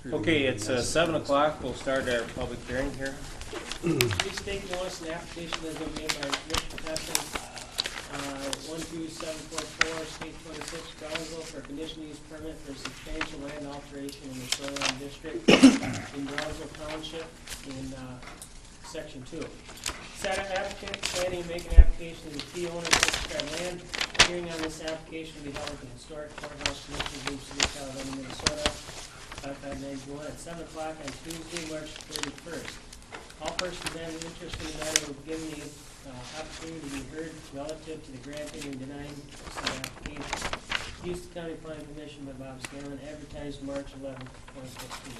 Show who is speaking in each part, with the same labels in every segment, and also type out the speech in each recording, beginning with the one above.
Speaker 1: Okay, it's 7 o'clock. We'll start our public hearing here.
Speaker 2: Please take notice an application has been made by Richard Tesson, 12744, State 26, Brownsville, for a conditional use permit for substantial land alteration in the shoreline district in Brownsville Township in Section 2. Said applicant planning to make an application to the key owner to describe land. Hearing on this application will be held at the Historic Courthouse, Commissioners Room, City of Caledonia, Minnesota, 5591 at 7 o'clock on Tuesday, March 31st. All persons having interest in the matter will be given the opportunity to be heard relative to the granting and denying said application. Houston County Planning Commission by Bob Scanlon, advertised March 11th, 2015.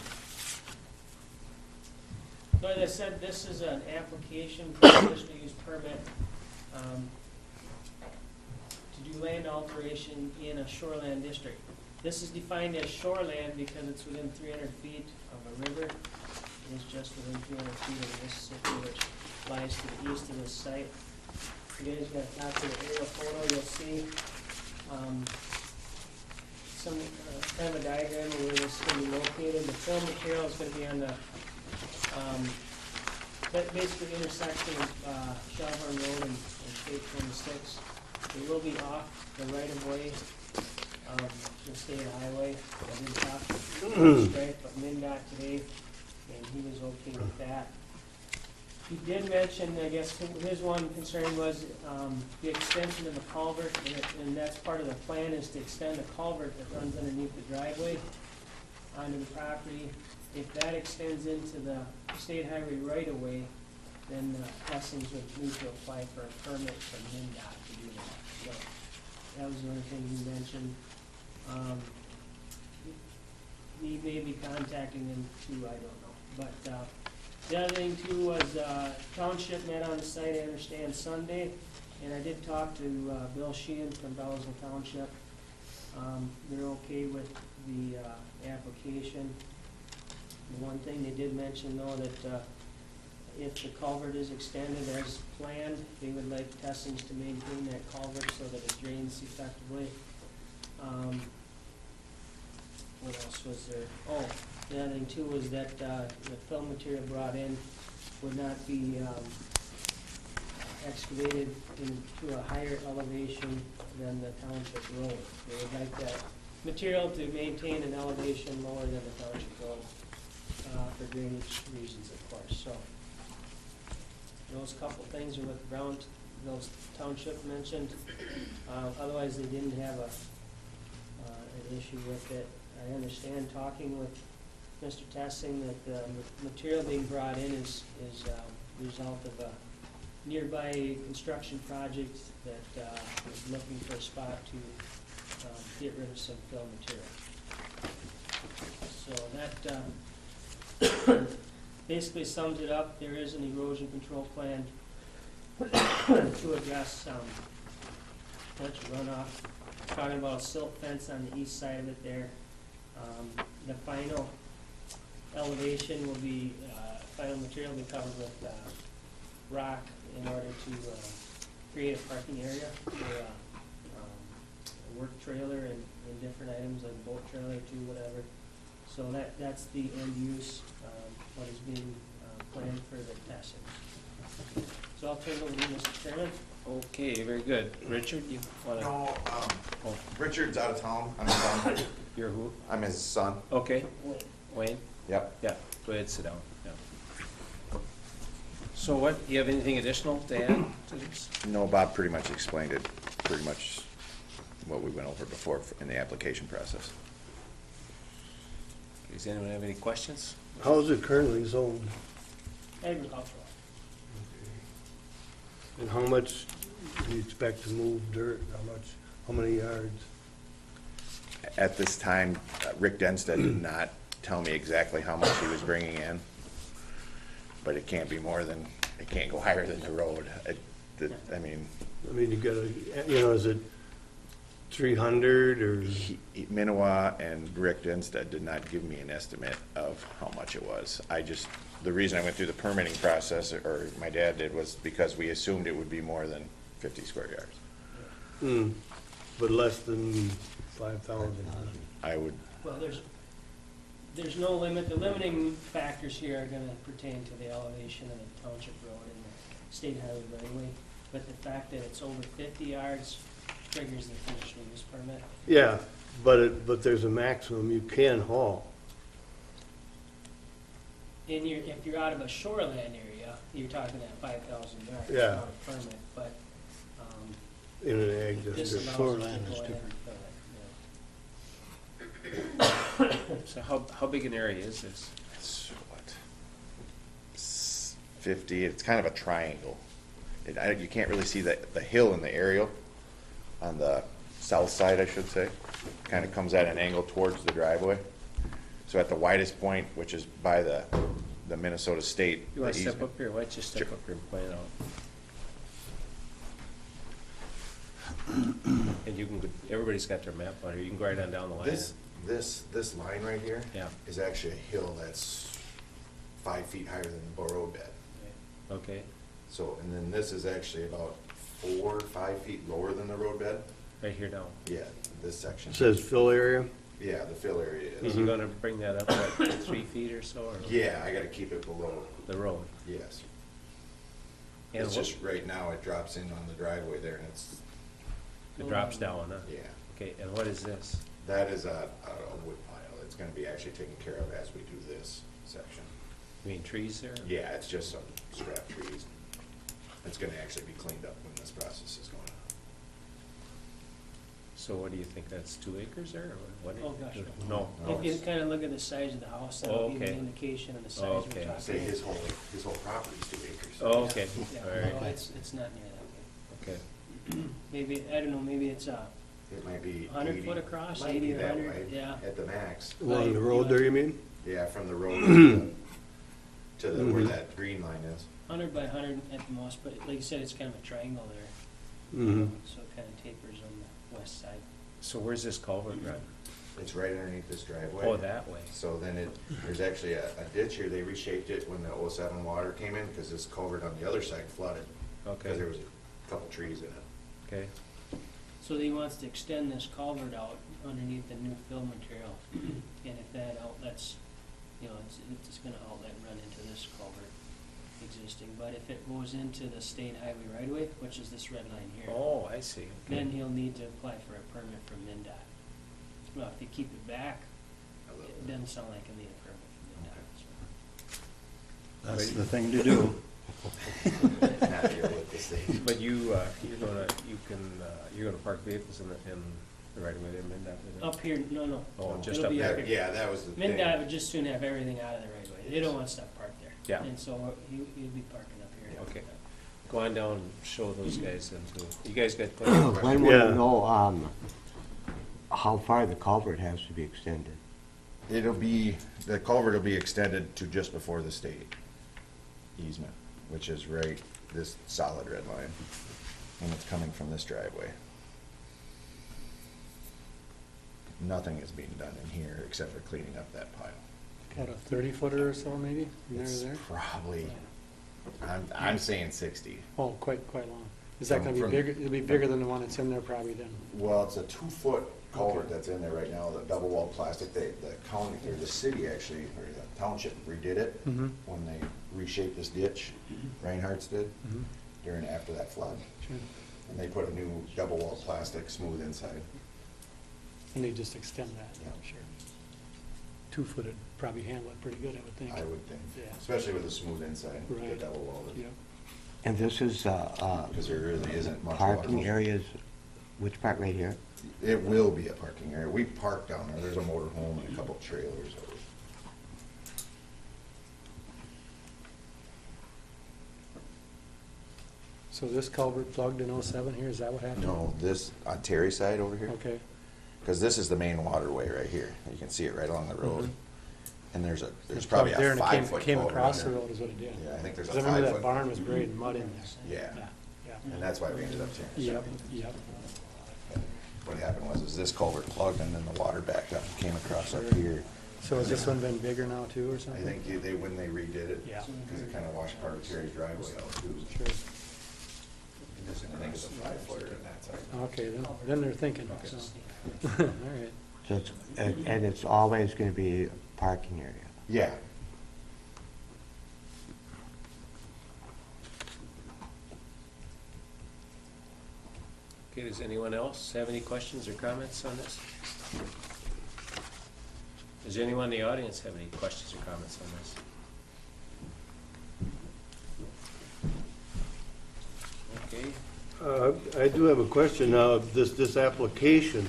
Speaker 2: So as I said, this is an application for a conditional use permit to do land alteration in a shoreland district. This is defined as shoreland because it's within 300 feet of a river. It is just within 300 feet of the Mississippi, which lies to the east of this site. If you guys got a copy of the aerial photo, you'll see some kind of a diagram of where this is going to be located. The fill material is going to be on the that basically intersection of Shellhorn Road and State 26. It will be off the right-of-way of the state highway. I did talk to Stripe at MnDOT today, and he was okay with that. He did mention, I guess, his one concern was the extension of the culvert, and that's part of the plan is to extend the culvert that runs underneath the driveway onto the property. If that extends into the state highway right-of-way, then Tessings would need to apply for a permit from MnDOT to do that. So that was the only thing he mentioned. He may be contacting them too, I don't know. But the other thing too was township met on the site, I understand, Sunday, and I did talk to Bill Sheehan from Brownsville Township. They're okay with the application. The one thing they did mention though that if the culvert is extended as planned, they would like Tessings to maintain that culvert so that it drains effectively. What else was there? Oh, the other thing too was that the fill material brought in would not be excavated into a higher elevation than the township road. They would like that material to maintain an elevation lower than the township road for drainage reasons, of course. So those couple things are what those township mentioned. Otherwise, they didn't have an issue with it. I understand talking with Mr. Tessing that the material being brought in is a result of a nearby construction project that is looking for a spot to get rid of some fill material. So that basically sums it up. There is an erosion control plan to address potential runoff. Talking about a silt fence on the east side of it there. The final elevation will be, final material will be covered with rock in order to create a parking area for a work trailer and different items like a boat trailer too, whatever. So that's the end use, what is being planned for the testing. So I'll turn it over to you, Mr. Chairman.
Speaker 1: Okay, very good. Richard, you want to?
Speaker 3: No,
Speaker 1: Oh,
Speaker 3: Richard's out of town. I'm his son.
Speaker 1: you're who?
Speaker 3: I'm his son.
Speaker 1: Okay. Wayne?
Speaker 3: Yep.
Speaker 1: Yeah, go ahead, sit down. Yeah. So what, do you have anything additional to add to this?
Speaker 3: No, Bob pretty much explained it, pretty much what we went over before in the application process.
Speaker 1: Does anyone have any questions?
Speaker 4: How is it currently zoned?
Speaker 2: Agricultural.
Speaker 4: And how much do you expect to move dirt? How many yards?
Speaker 3: At this time, Rick Denstead did not tell me exactly how much he was bringing in, but it can't be more than, it can't go higher than the road. I mean,
Speaker 4: you gotta, is it 300 or?
Speaker 3: Minowa and Rick Denstead did not give me an estimate of how much it was. The reason I went through the permitting process, or my dad did, was because we assumed it would be more than 50 square yards.
Speaker 4: But less than 5,000.
Speaker 3: I would,
Speaker 2: Well, there's There's no limit, the limiting factors here are gonna pertain to the elevation of the township road and the state highway right away. But the fact that it's over 50 yards triggers the conditional use permit.
Speaker 4: Yeah, but there's a maximum you can haul.
Speaker 2: If you're out of a shoreland area, you're talking that 5,000 yards, it's
Speaker 4: Yeah.
Speaker 2: not a permit, but,
Speaker 4: In an ag
Speaker 2: this
Speaker 4: district.
Speaker 2: allows
Speaker 5: Shoreland
Speaker 2: us
Speaker 5: is
Speaker 2: to go ahead
Speaker 5: different.
Speaker 2: and fill it,
Speaker 1: So how big an area is this?
Speaker 3: It's what? 50, it's kind of a triangle. You can't really see the hill in the aerial on the south side, I should say. Kind of comes at an angle towards the driveway. So at the widest point, which is by the Minnesota State.
Speaker 1: You want
Speaker 3: the
Speaker 1: to step
Speaker 3: easement-
Speaker 1: up here? Why don't you step
Speaker 3: Sure.
Speaker 1: up here and point it out? And you can, everybody's got their map on here. You can go right on down the line.
Speaker 3: This line right here
Speaker 1: Yeah.
Speaker 3: is actually a hill that's 5 feet higher than the road bed.
Speaker 1: Okay,
Speaker 3: So, and then this is actually about 4 or 5 feet lower than the road bed.
Speaker 1: right here down.
Speaker 3: Yeah, this section.
Speaker 4: It says fill area.
Speaker 3: Yeah, the fill area
Speaker 1: Is
Speaker 3: is.
Speaker 1: you gonna bring that up like 3 feet or so, or?
Speaker 3: Yeah, I gotta keep it below,
Speaker 1: The road?
Speaker 3: yes.
Speaker 1: And
Speaker 3: It's
Speaker 1: what-
Speaker 3: just, right now, it drops in on the driveway there, and it's,
Speaker 1: It drops down, huh?
Speaker 3: yeah.
Speaker 1: Okay, and what is this?
Speaker 3: That is a wood pile. It's gonna be actually taken care of as we do this section.
Speaker 1: You mean trees there?
Speaker 3: Yeah, it's just some scrap trees. It's gonna actually be cleaned up when this process is going on.
Speaker 1: So what do you think, that's 2 acres there, or what?
Speaker 2: Oh, gosh,
Speaker 1: No.
Speaker 3: No.
Speaker 2: If you kind of look at the size of the house, that'll give you
Speaker 1: Okay.
Speaker 2: an indication of the size
Speaker 1: Oh,
Speaker 2: we're
Speaker 1: okay.
Speaker 2: talking.
Speaker 3: Say his whole property's 2 acres.
Speaker 1: Oh, okay,
Speaker 2: Yeah,
Speaker 1: all right,
Speaker 2: no, it's not near that
Speaker 1: okay.
Speaker 2: big. Maybe, I don't know, maybe it's
Speaker 3: It might be
Speaker 2: 100
Speaker 3: 80.
Speaker 2: foot across,
Speaker 3: Might
Speaker 2: 80
Speaker 3: be
Speaker 2: or
Speaker 3: that
Speaker 2: 100,
Speaker 3: way,
Speaker 2: yeah.
Speaker 3: At the max.
Speaker 4: Along the road there, you mean?
Speaker 3: Yeah, from the road to the, where
Speaker 4: Mhm.
Speaker 3: that green line is.
Speaker 2: 100 by 100 at the most, but like you said, it's kind of a triangle there.
Speaker 4: Mm-hmm.
Speaker 2: So it kind of tapers on the west side.
Speaker 1: So where's this culvert run?
Speaker 3: It's right underneath this driveway.
Speaker 1: Oh, that way.
Speaker 3: So then there's actually a ditch here. They reshaped it when the '07 water came in, because this culvert on the other side flooded. Because there
Speaker 1: Okay,
Speaker 3: was a couple trees in it.
Speaker 1: okay.
Speaker 2: So he wants to extend this culvert out underneath the new fill material. And if that outlets, it's gonna outlet run into this culvert existing. But if it goes into the state highway right away, which is this red line here,
Speaker 1: Oh, I see. Okay.
Speaker 2: then he'll need to apply for a permit from MinDOT. Well, if you keep it back, it doesn't sound like he'll need a permit from MinDOT.
Speaker 5: That's the thing to do.
Speaker 3: Not here with the state.
Speaker 1: But you're gonna park vehicles in the right of way there, MinDOT?
Speaker 2: So, up here, no.
Speaker 1: Oh, just
Speaker 2: It'll
Speaker 1: up
Speaker 2: be
Speaker 1: there.
Speaker 2: here.
Speaker 3: Yeah, that was the thing.
Speaker 2: MinDOT would just soon have everything out of the right of way. They don't want stuff parked there.
Speaker 1: Yeah.
Speaker 2: And so he'll be parking up here.
Speaker 1: Okay. Go on down and show those guys then too. You guys got plenty?
Speaker 6: When will
Speaker 4: Yeah.
Speaker 6: you know, how far the culvert has to be extended?
Speaker 3: The culvert will be extended to just before the state easement, which is right, this solid red line, and it's coming from this driveway. Nothing is being done in here except for cleaning up that pile.
Speaker 5: What, a 30-footer or so maybe, from there to
Speaker 3: It's
Speaker 5: there?
Speaker 3: probably, I'm saying 60.
Speaker 5: Oh, quite long. Is that gonna be
Speaker 3: From-
Speaker 5: bigger, it'll be bigger than the one that's in there probably then?
Speaker 3: Well, it's a 2-foot culvert
Speaker 5: Okay.
Speaker 3: that's in there right now, the double wall plastic. The county, or the city actually, or the township redid it
Speaker 5: Mm-hmm.
Speaker 3: when they reshaped this ditch, Reinhardt's did,
Speaker 5: Mhm.
Speaker 3: after that flood.
Speaker 5: Sure.
Speaker 3: And they put a new double wall plastic, smooth inside.
Speaker 5: And they just extend that,
Speaker 3: Yeah.
Speaker 5: sure. 2-footed, probably handle it pretty good, I would think.
Speaker 3: I would think,
Speaker 5: Yeah.
Speaker 3: especially with the smooth inside, the
Speaker 5: Right.
Speaker 3: double wall.
Speaker 5: Yep.
Speaker 6: And this is,
Speaker 3: Because there really isn't much
Speaker 6: parking
Speaker 3: water.
Speaker 6: areas, which part right here?
Speaker 3: It will be a parking area. We park down there. There's a motor home and a couple of trailers.
Speaker 5: So this culvert plugged in '07 here, is that what happened?
Speaker 3: No, this, on Terry's side over here,
Speaker 5: Okay,
Speaker 3: because this is the main waterway right here. You can see it right along the road.
Speaker 5: Mhm.
Speaker 3: And there's
Speaker 5: It's
Speaker 3: probably
Speaker 5: plugged there
Speaker 3: a
Speaker 5: and it
Speaker 3: 5-foot
Speaker 5: came
Speaker 3: culvert
Speaker 5: across the
Speaker 3: under.
Speaker 5: road is what it did.
Speaker 3: Yeah, I think there's a
Speaker 5: 'Cause I remember that
Speaker 3: 5-foot.
Speaker 5: barn was buried in mud in there.
Speaker 3: Yeah,
Speaker 5: Yeah.
Speaker 3: and that's why we ended up tearing it.
Speaker 5: Yep, yep.
Speaker 3: What happened was this culvert plugged and then the water backed up and came across up here.
Speaker 5: So has this one been bigger now too, or
Speaker 3: I
Speaker 5: something?
Speaker 3: think when they redid it,
Speaker 5: Yeah.
Speaker 3: because it kind of washed part of Terry's driveway out too.
Speaker 5: Sure.
Speaker 3: And I think it's a 5-footer in that side.
Speaker 5: Okay, then they're thinking, so. All right.
Speaker 6: So it's, and it's always gonna be parking area.
Speaker 3: Yeah.
Speaker 1: Okay, does anyone else have any questions or comments on this? Does anyone in the audience have any questions or comments on this? Okay,
Speaker 4: I do have a question now, this application,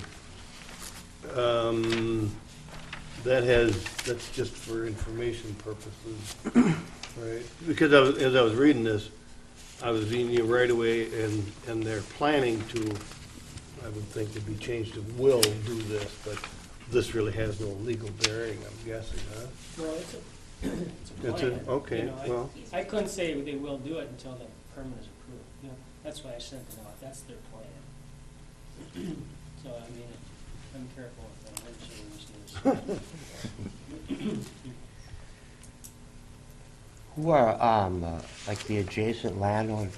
Speaker 4: that's just for information purposes, right? Because as I was reading this, I was reading you right away, and they're planning to, I would think it'd be changed to will do this, but this really has no legal bearing, I'm guessing, huh?
Speaker 2: Well, it's a
Speaker 4: It's
Speaker 2: plan.
Speaker 4: okay,
Speaker 2: you know,
Speaker 4: well,
Speaker 2: I couldn't say they will do it until the permit is approved. You know, that's why I sent it out. That's their plan. So, I mean, I'm careful with that. I'm sure this news.
Speaker 6: Who are, like the adjacent landowners?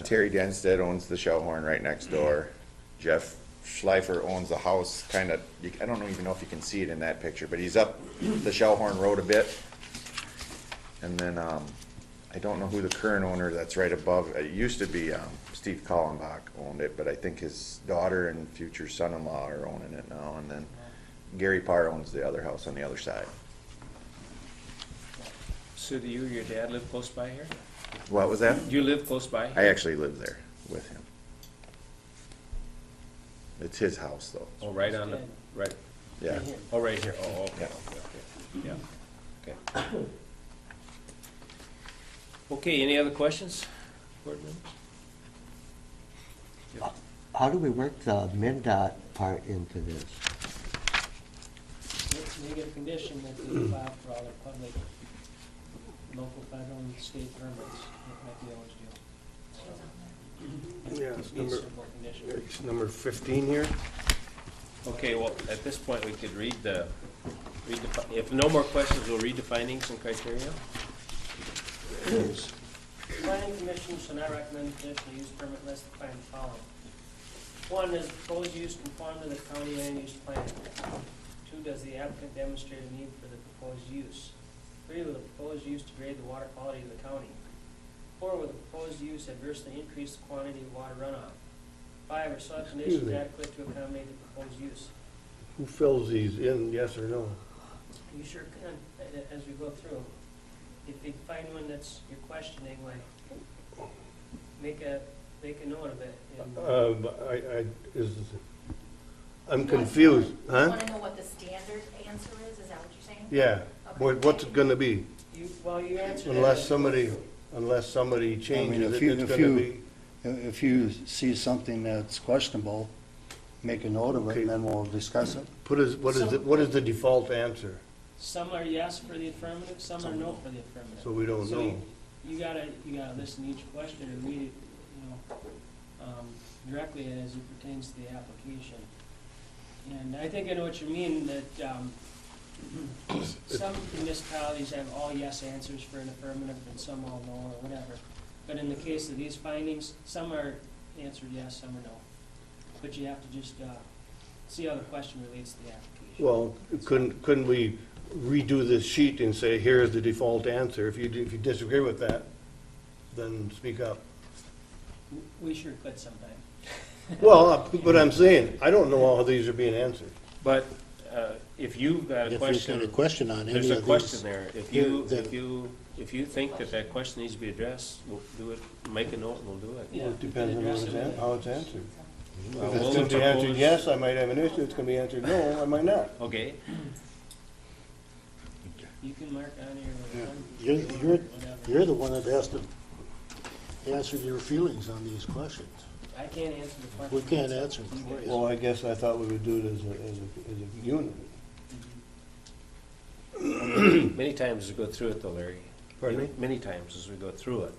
Speaker 3: Terry Denstead owns the Shellhorn right next door. Jeff Schleifer owns the house, kind of, I don't even know if you can see it in that picture, but he's up the Shellhorn Road a bit. And then, I don't know who the current owner that's right above, it used to be, Steve Kallenbach owned it, but I think his daughter and future son-in-law are owning it now. And then Gary Parr owns the other house on the other side.
Speaker 1: so do you or your dad live close by here?
Speaker 3: What was that?
Speaker 1: Do you live close by?
Speaker 3: I actually live there with him. It's his house, though.
Speaker 1: Oh, right on the, right,
Speaker 3: Yeah.
Speaker 2: Right here.
Speaker 1: oh, right here, oh, okay,
Speaker 3: Yeah.
Speaker 1: okay, okay, yeah, okay. Okay, any other questions? Board members?
Speaker 6: How do we work the MinDOT part into this?
Speaker 2: Make it a condition that they file for all their public, local, federal, and state permits, like we always do. So,
Speaker 4: Yeah, it's
Speaker 2: be a
Speaker 4: number-
Speaker 2: simple condition.
Speaker 4: it's number 15 here.
Speaker 1: Okay, well, at this point, we could read the, if no more questions, we'll read the findings and criteria.
Speaker 2: Planning commission shall not recommend conditional use permit unless they find the following. One, does the proposed use conform to the county land use plan? Two, does the applicant demonstrate a need for the proposed use? Three, will the proposed use degrade the water quality of the county? Four, will the proposed use adversely increase the quantity of water runoff? Five, are soil conditions
Speaker 4: me.
Speaker 2: adequate to accommodate the proposed use?
Speaker 4: Who fills these in, yes or no?
Speaker 2: You sure can, as we go through. If you find one that's you're questioning, like, make a note of it. and-
Speaker 4: I'm confused,
Speaker 7: You
Speaker 4: huh?
Speaker 7: want to know what the standard answer is that what you're saying?
Speaker 4: Yeah, what's it gonna be?
Speaker 2: You answered that.
Speaker 4: Unless somebody changes it, it's gonna be,
Speaker 8: If you see something that's questionable, make a note of it, and then we'll discuss it.
Speaker 4: what is the default answer?
Speaker 2: Some are yes for the affirmative, some are no for the affirmative.
Speaker 4: So we don't know.
Speaker 2: You gotta listen to each question and read it, directly as it pertains to the application. And I think I know what you mean, that, some municipalities have all yes answers for an affirmative and some all no or whatever. But in the case of these findings, some are answered yes, some are no. But you have to just, see how the question relates to the application.
Speaker 4: Well, couldn't we redo this sheet and say, here's the default answer? If you disagree with that, then speak up.
Speaker 2: We sure could sometime.
Speaker 4: Well, but I'm saying, I don't know how these are being answered.
Speaker 1: But if you've got a
Speaker 8: If you've
Speaker 1: question,
Speaker 8: got a question on any
Speaker 1: there's
Speaker 8: of
Speaker 1: a
Speaker 8: these.
Speaker 1: question there. If you,
Speaker 8: then-
Speaker 1: if you think that question needs to be addressed, we'll do it, make a note and we'll do it.
Speaker 2: Yeah,
Speaker 4: Well, it depends on
Speaker 2: address it.
Speaker 4: how it's answered.
Speaker 1: Well,
Speaker 4: If it's
Speaker 1: we'll
Speaker 4: gonna be answered
Speaker 1: propose-
Speaker 4: yes, I might have an issue. If it's gonna be answered no, I might not.
Speaker 1: Okay,
Speaker 2: You can mark on
Speaker 8: Yeah.
Speaker 2: your,
Speaker 8: You're you're the one that has to answer your feelings on these questions.
Speaker 2: I can't answer the question.
Speaker 8: We can't answer them for you.
Speaker 4: Well, I guess I thought we would do it as a unit.
Speaker 1: many times as we go through it though, Larry.
Speaker 4: Pardon me?
Speaker 1: Many times as we go through it,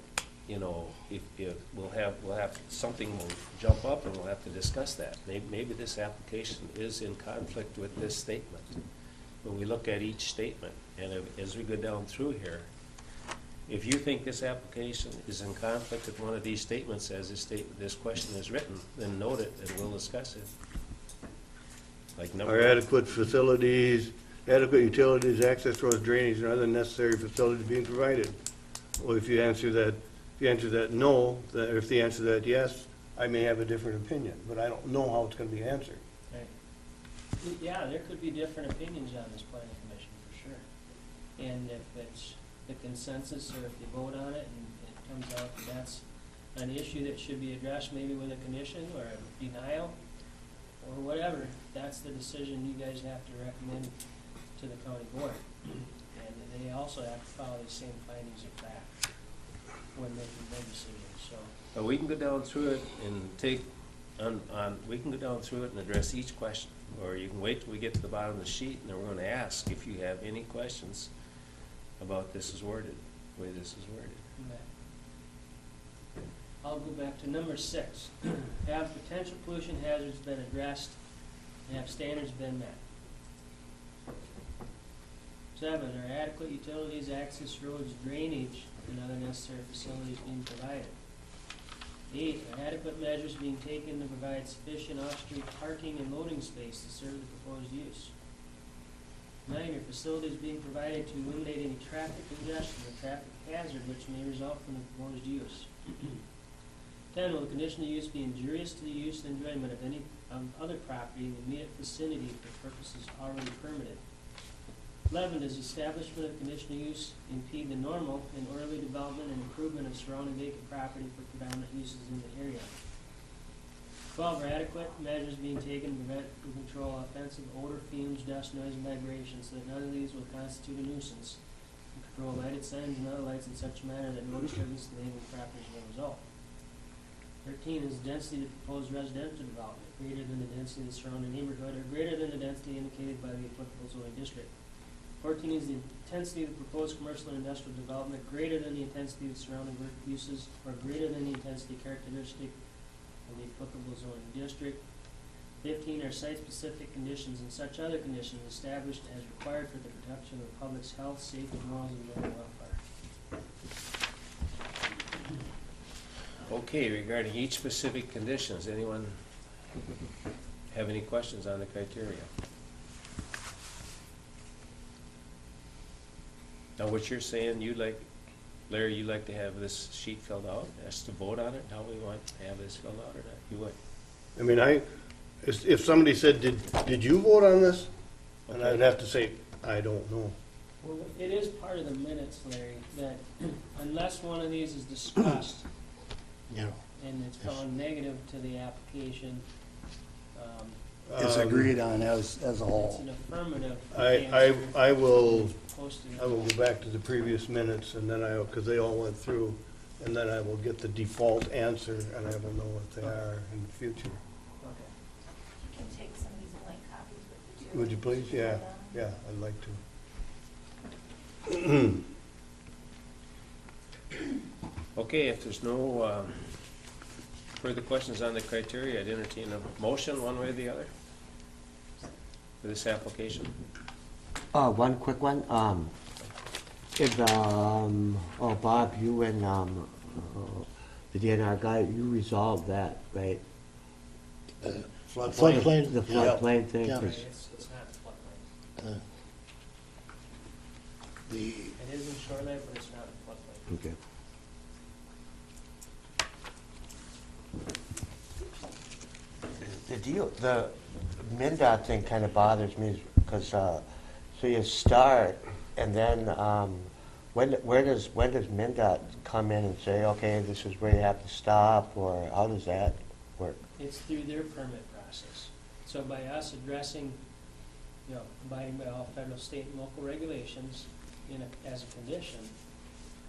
Speaker 1: if we'll have, something will jump up and we'll have to discuss that. Maybe this application is in conflict with this statement. When we look at each statement, and as we go down through here, if you think this application is in conflict with one of these statements as this question is written, then note it and we'll discuss it. Like
Speaker 4: Are
Speaker 1: number,
Speaker 4: adequate facilities adequate utilities, access roads, drainage, and other necessary facilities being provided. Well, if you answer that no, if the answer to that yes, I may have a different opinion, but I don't know how it's gonna be answered.
Speaker 2: Right. Yeah, there could be different opinions on this planning commission, for sure. And if it's the consensus, or if you vote on it and it comes out that that's an issue that should be addressed maybe with a condition or a denial, or whatever, that's the decision you guys have to recommend to the county board. And they also have to follow the same findings of fact when making their decisions, so.
Speaker 1: But we can go down through it and we can go down through it and address each question. Or you can wait till we get to the bottom of the sheet, and then we're gonna ask if you have any questions about this is worded, the way this is worded.
Speaker 2: I'll go back to number 6. Have potential pollution hazards been addressed and have standards been met? 7, are adequate utilities, access roads, drainage, and other necessary facilities being provided? 8, are adequate measures being taken to provide sufficient off-street parking and loading space to serve the proposed use? 9, are facilities being provided to eliminate any traffic congestion or traffic hazard which may result from the proposed use? 10, will the condition of use be injurious to the use and enjoyment of any other property in the immediate vicinity for purposes already permitted? 11, does the establishment of conditional use impede the normal and orderly development and improvement of surrounding vacant property for predominant uses in the area? 12, are adequate measures being taken to prevent and control offensive odor, fumes, dust, noise, and vibration so that none of these will constitute a nuisance? And control lighted signs and other lights in such a manner that no disturbance to neighboring properties will result. 13, is the density of the proposed residential development greater than the density of the surrounding neighborhood or greater than the density indicated by the applicable zoning district? 14, is the intensity of the proposed commercial and industrial development greater than the intensity of the surrounding work uses or greater than the intensity characteristic of the applicable zoning district? 15, are site-specific conditions and such other conditions established as required for the protection of the public's health, safety, morals, and mental welfare?
Speaker 1: Okay, regarding each specific conditions, anyone have any questions on the criteria? Now, what you're saying, Larry, you'd like to have this sheet filled out, us to vote on it, how we want to have this filled out or not? You would?
Speaker 4: I mean, if somebody said, did you vote on this? And
Speaker 1: Okay.
Speaker 4: I'd have to say, I don't know.
Speaker 2: Well, it is part of the minutes, Larry, that unless one of these is discussed
Speaker 8: Yeah.
Speaker 2: and it's found negative to the application,
Speaker 8: It's agreed on as a
Speaker 2: it's
Speaker 8: whole.
Speaker 2: an affirmative
Speaker 4: I
Speaker 2: answer
Speaker 4: will
Speaker 2: posted.
Speaker 4: go back to the previous minutes, and then because they all went through, and then I will get the default answer, and I will know what they are in the future.
Speaker 2: Okay.
Speaker 7: You can take some of these blank copies with you too.
Speaker 4: Would you please? Yeah, yeah, I'd like to.
Speaker 1: Okay, if there's no further questions on the criteria, I'd entertain a motion one way or the other for this application.
Speaker 6: One quick one, Bob, you and, the DNR guy, you resolved that, right?
Speaker 8: Floodplain?
Speaker 6: The floodplain thing,
Speaker 8: Yeah.
Speaker 2: Okay,
Speaker 6: 'cause-
Speaker 2: it's not floodplain.
Speaker 8: The,
Speaker 2: It is in shoreline, but it's not floodplain.
Speaker 6: okay. The MinDOT thing kind of bothers me, because, so you start, and then, when does MinDOT come in and say, okay, this is where you have to stop, or how does that work?
Speaker 2: It's through their permit process. So by us addressing, abiding by all federal, state, and local regulations as a condition,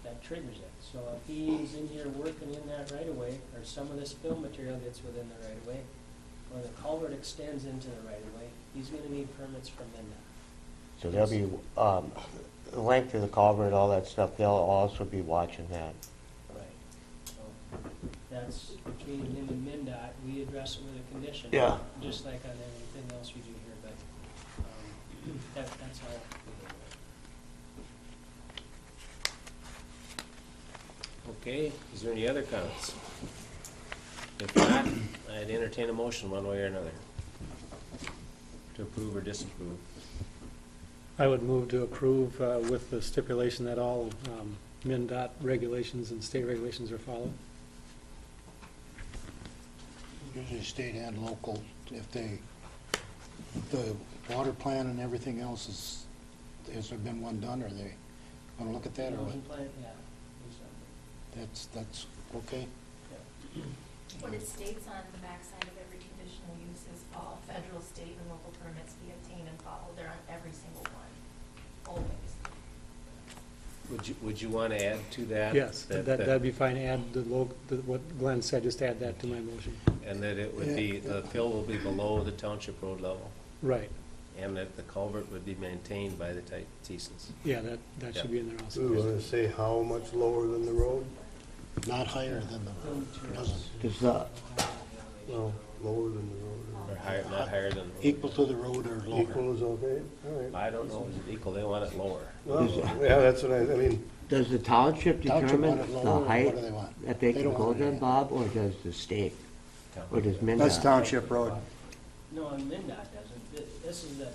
Speaker 2: that triggers it. So if he's in here working in that right of way, or some of this fill material gets within the right of way, or the culvert extends into the right of way, he's gonna need permits from MinDOT.
Speaker 6: So there'll be, the length of the culvert, all that stuff, they'll also be watching that.
Speaker 2: Right. So that's between him and MinDOT. We address it with a condition.
Speaker 6: Yeah.
Speaker 2: Just like on everything else we do here, but that's how we do it.
Speaker 1: Okay, is there any other comments? If not, I'd entertain a motion one way or another to approve or disapprove.
Speaker 5: I would move to approve with the stipulation that all MnDOT regulations and state regulations are followed.
Speaker 8: Usually state and local, if the water plan and everything else has there been one done, or they want to look at that, or what?
Speaker 2: Erosion plan, yeah.
Speaker 8: That's okay?
Speaker 7: What it states on the backside of every conditional use is all federal, state, and local permits be obtained and followed. They're on every single one, always.
Speaker 1: Would you want to add to that?
Speaker 5: Yes, that'd be fine. Add what Glenn said, just add that to my motion.
Speaker 1: And that it would be, the fill will be below the township road level,
Speaker 5: Right.
Speaker 1: and that the culvert would be maintained by the Thesons.
Speaker 5: Yeah, that should be in there
Speaker 4: Do we
Speaker 5: also.
Speaker 4: want to say how much lower than the road?
Speaker 8: Not higher than the, doesn't,
Speaker 6: Does
Speaker 4: No, lower than the road.
Speaker 1: Or higher, not higher than.
Speaker 8: equal to the road or lower?
Speaker 4: Equal is okay, all right.
Speaker 1: I don't know, is it equal, they want it lower.
Speaker 4: Well, yeah, that's what I mean,
Speaker 6: does the township
Speaker 8: Township
Speaker 6: determine
Speaker 8: want it
Speaker 6: the
Speaker 8: lower, or
Speaker 6: height
Speaker 8: what do they want?
Speaker 6: that they can
Speaker 8: don't
Speaker 6: go
Speaker 8: want it
Speaker 6: then,
Speaker 8: higher.
Speaker 6: Bob, or does the state? Or does MnDOT?
Speaker 8: That's township road.
Speaker 2: No, and MnDOT doesn't. This is the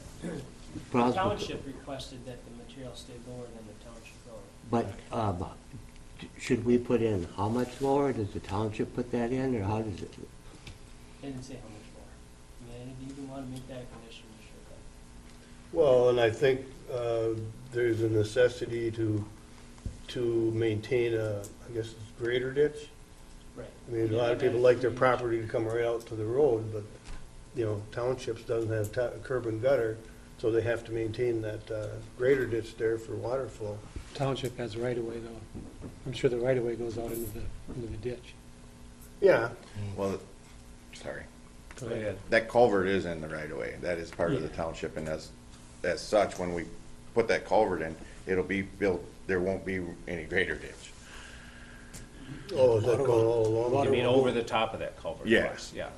Speaker 6: Brownsville-
Speaker 2: township requested that the material stay lower than the township road.
Speaker 6: But should we put in how much lower? Does the township put that in, or how does it?
Speaker 2: They didn't say how much more. I mean, if you even want to make that a condition, you sure can.
Speaker 4: well, and I think there's a necessity to maintain a, I guess it's grader ditch.
Speaker 2: Right.
Speaker 4: I mean, a lot of people like their property to come right out to the road, but, you know, townships doesn't have curb and gutter, so they have to maintain that grader ditch there for water flow.
Speaker 5: Township has right of way though. I'm sure the right of way goes out into the ditch.
Speaker 4: Yeah,
Speaker 3: Well, sorry.
Speaker 1: Go ahead.
Speaker 3: That culvert is in the right of way. That is part of the township, and as such, when we put that culvert in, it'll be built, there won't be any greater ditch.
Speaker 4: oh, is that going all along?
Speaker 1: You mean over the top of that culvert? of
Speaker 3: Yeah.
Speaker 1: course, yeah,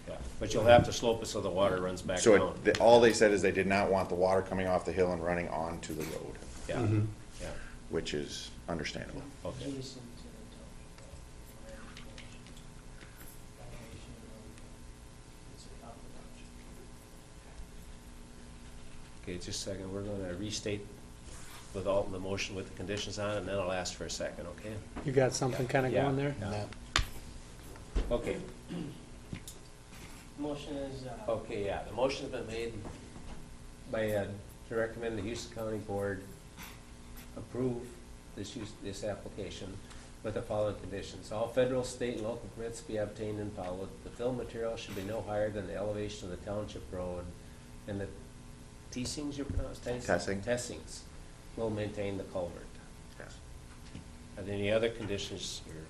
Speaker 1: yeah. But you'll have to slope it so the water runs back
Speaker 3: So
Speaker 1: down.
Speaker 3: all they said is they did not want the water coming off the hill and running onto the road,
Speaker 1: Yeah,
Speaker 4: Mhm.
Speaker 1: yeah,
Speaker 3: which is understandable.
Speaker 1: okay.
Speaker 2: Adjacent to the township road. It's a top of the township.
Speaker 1: Okay, just a second, we're gonna restate with all the motion with the conditions on it, and then I'll ask for a second, okay?
Speaker 5: You got something kind of
Speaker 1: Yeah.
Speaker 5: going there?
Speaker 8: And that,
Speaker 1: Okay,
Speaker 2: Motion is,
Speaker 1: okay, yeah, the motion's been made by, to recommend the Houston County Board approve this application with the following conditions. All federal, state, and local permits be obtained and followed. The fill material should be no higher than the elevation of the township road, and the Tessings, you pronounce?
Speaker 3: Tessing.
Speaker 1: Tessings will maintain the culvert.
Speaker 3: Yes.
Speaker 1: Are there any other conditions or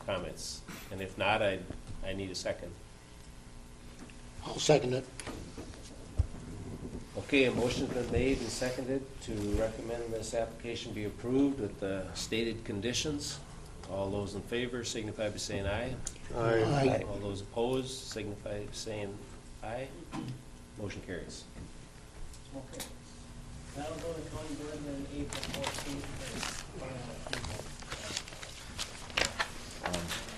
Speaker 1: comments? And if not, I need a second.
Speaker 8: I'll second it.
Speaker 1: Okay, a motion's been made and seconded to recommend this application be approved with the stated conditions. All those in favor signify by saying aye.
Speaker 4: Aye.
Speaker 1: All those opposed signify by saying aye. Motion carries.
Speaker 2: okay. That'll go to county board then April 14th.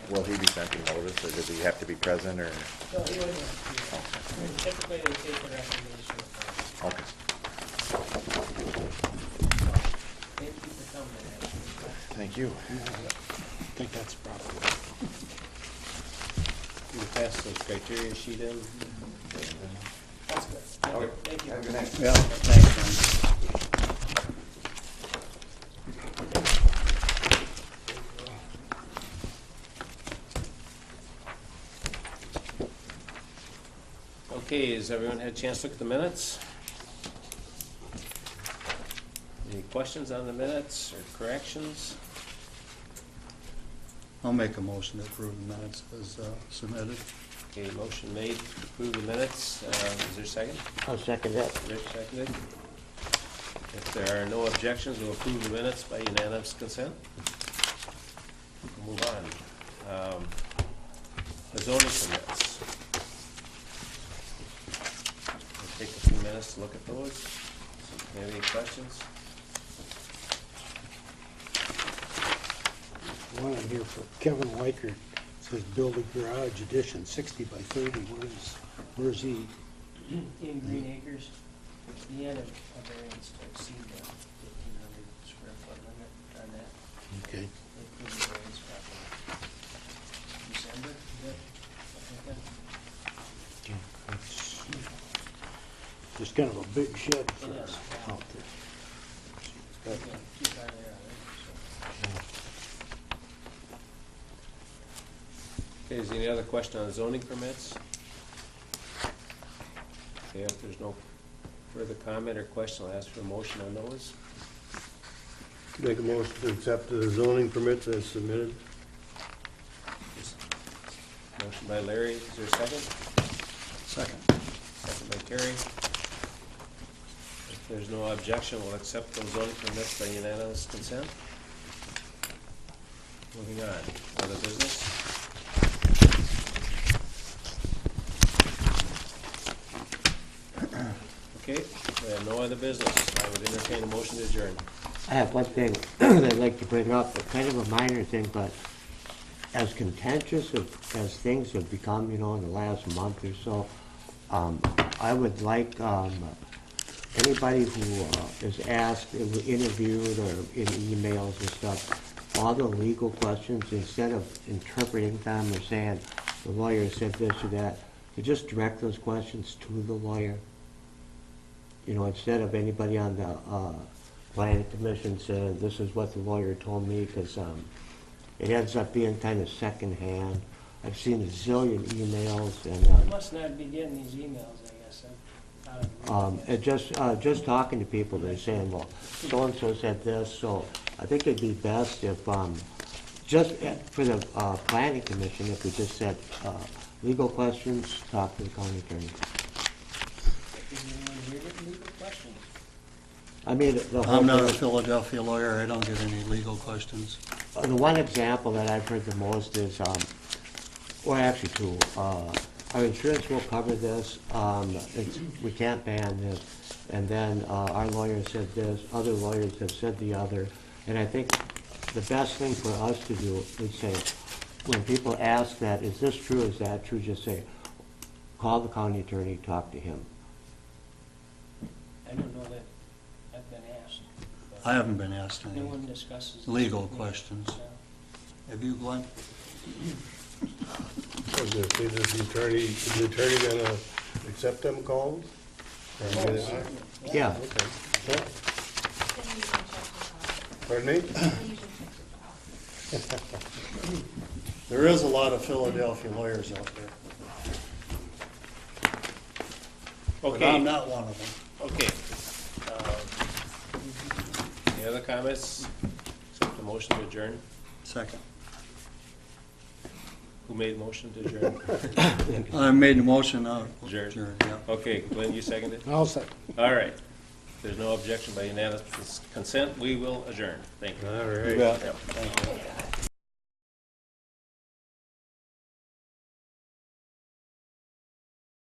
Speaker 3: Will he be sent a notice, or does he have to be present, or?
Speaker 2: No, he wouldn't have to. Typically, they take the recommendation.
Speaker 3: Okay.
Speaker 2: Thank you for coming.
Speaker 3: Thank you.
Speaker 8: I think that's proper.
Speaker 1: You pass the criteria sheet in?
Speaker 2: That's good. Thank you.
Speaker 8: Yeah, thanks,
Speaker 1: Okay, has everyone had a chance to look at the minutes? Any questions on the minutes or corrections?
Speaker 8: I'll make a motion to approve the minutes as submitted.
Speaker 1: Okay, motion made to approve the minutes. Is there a second?
Speaker 6: I'll second that.
Speaker 1: Rich seconded. If there are no objections, we'll approve the minutes by unanimous consent. We'll move on. The zoning permits. We'll take a few minutes to look at those. Any questions?
Speaker 9: One on here for Kevin Weicker, says build a garage addition, 60 by 30, where's he?
Speaker 2: In Green Acres. he had a variance to exceed the 1,500 square foot limit on that.
Speaker 9: Okay.
Speaker 2: They approved the variance back in December, is that, I think
Speaker 9: Just kind of a big shed
Speaker 2: It
Speaker 9: for
Speaker 2: is.
Speaker 9: out there.
Speaker 2: that, yeah, too far there, I think, so.
Speaker 1: Okay, is there any other question on zoning permits? Okay, if there's no further comment or question, I'll ask for a motion on those.
Speaker 4: Make a motion to accept the zoning permits as submitted.
Speaker 1: Motion by Larry, is there a second?
Speaker 8: Second.
Speaker 1: Second by Terry. If there's no objection, we'll accept those zoning permits by unanimous consent. Moving on, other business? Okay, we have no other business. I would entertain a motion to adjourn.
Speaker 6: I have one thing I'd like to bring up, kind of a minor thing, but as contentious as things have become, in the last month or so, I would like anybody who is asked, interviewed, or in emails and stuff, all the legal questions, instead of interpreting them or saying the lawyer said this or that, to just direct those questions to the lawyer. Instead of anybody on the planning commission saying, this is what the lawyer told me, because it ends up being kind of secondhand. I've seen a zillion emails,
Speaker 2: I
Speaker 6: and
Speaker 2: must not be getting these emails, I guess. I'm out of-
Speaker 6: just talking to people, they're saying, well, so-and-so said this, so I think it'd be best if, just for the planning commission, if we just said, legal questions, talk to the county attorney.
Speaker 2: Is anyone here with legal questions?
Speaker 6: I mean, the whole
Speaker 8: I'm not a
Speaker 6: thing-
Speaker 8: Philadelphia lawyer, I don't get any legal questions.
Speaker 6: The one example that I've heard the most is, or actually two, our insurance will cover this, we can't ban this, and then our lawyer said this, other lawyers have said the other, and I think the best thing for us to do is say, when people ask that, is this true, is that true, just say, call the county attorney, talk to him.
Speaker 2: I don't know that I've been asked. but
Speaker 8: I haven't been asked
Speaker 2: No
Speaker 8: any
Speaker 2: one discusses. this
Speaker 8: legal
Speaker 2: with me,
Speaker 8: questions.
Speaker 2: so.
Speaker 8: Have you, Glenn?
Speaker 4: I was gonna say, is the attorney gonna accept them calls? Or I'm gonna-
Speaker 2: certainly,
Speaker 6: Yeah.
Speaker 4: Okay.
Speaker 7: Then you can check with,
Speaker 4: Pardon me?
Speaker 7: then you can check with,
Speaker 8: There is a lot of Philadelphia lawyers out there, but
Speaker 1: Okay.
Speaker 8: I'm not one of them.
Speaker 1: Okay. Any other comments? Accept the motion to adjourn.
Speaker 8: Second.
Speaker 1: Who made the motion to adjourn?
Speaker 8: I made the motion,
Speaker 1: Adjourn.
Speaker 8: adjourn, yeah.
Speaker 1: Okay, Glenn, you seconded?
Speaker 9: I'll second.
Speaker 1: All right. If there's no objection by unanimous consent, we will adjourn. Thank you.
Speaker 4: All right.
Speaker 1: Yep.
Speaker 8: Thank you.